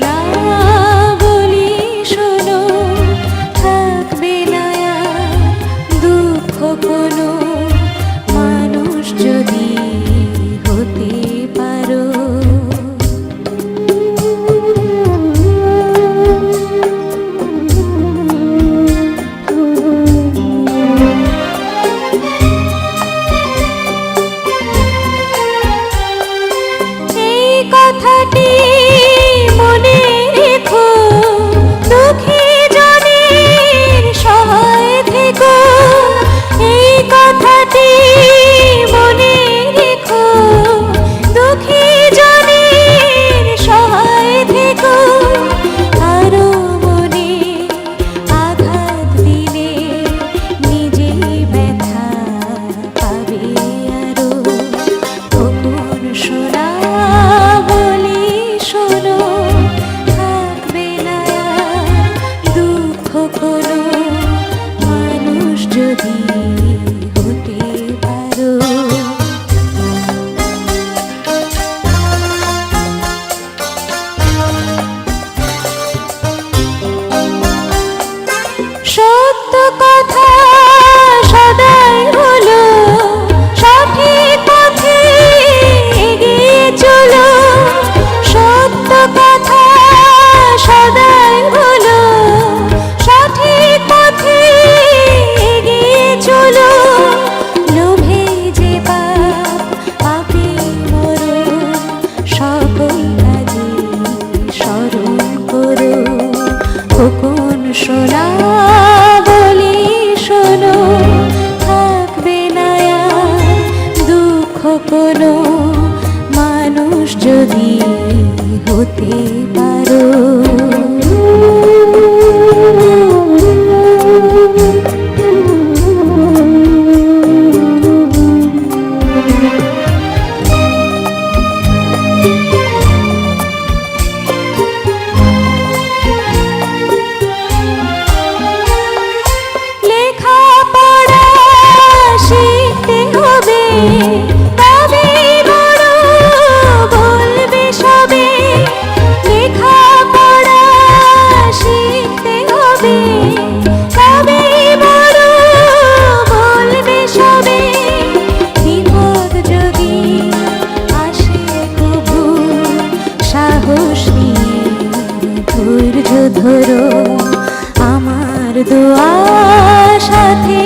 সোনা বলি শোনো, থাকবে না আর দুঃখ কোনো, মানুষ যদি হতে পারো। কথাটি মনে রেখো, দুঃখী জনের সহায় থেকো। এই কথাটি মনে রেখো, দুঃখী জনের সহায় থেকো। আরো মনে আঘাত দিলে নিজেই ব্যথা পাবে আরো। গোপন সোনা বলি শোনো, থাকবে না আর দুঃখ কোনো, মানুষ যদি হতে পারো। সত্য কথা সদাই বলো, সঠিক পথে এগিয়ে চলো। সত্য কথা সদাই বলো, সঠিক পথে এগিয়ে চলো। লোভে যে পাপ, পাপে মরণ, সকল কাজে স্মরণ করো। খোকন সোনা বলি শোনো, থাকবে না আর দুঃখ কোনো, মানুষ যদি হতে পারো। লেখাপড়া শিখতে হবে, তবেই বড় বলবে সবে। লেখাপড়া শিখতে হবে, তবেই বড় বলবে সবে। বিপদ যদি আসে কভু, সাহস নিয়ে ধৈর্য ধরো। আমার দোয়া সাথে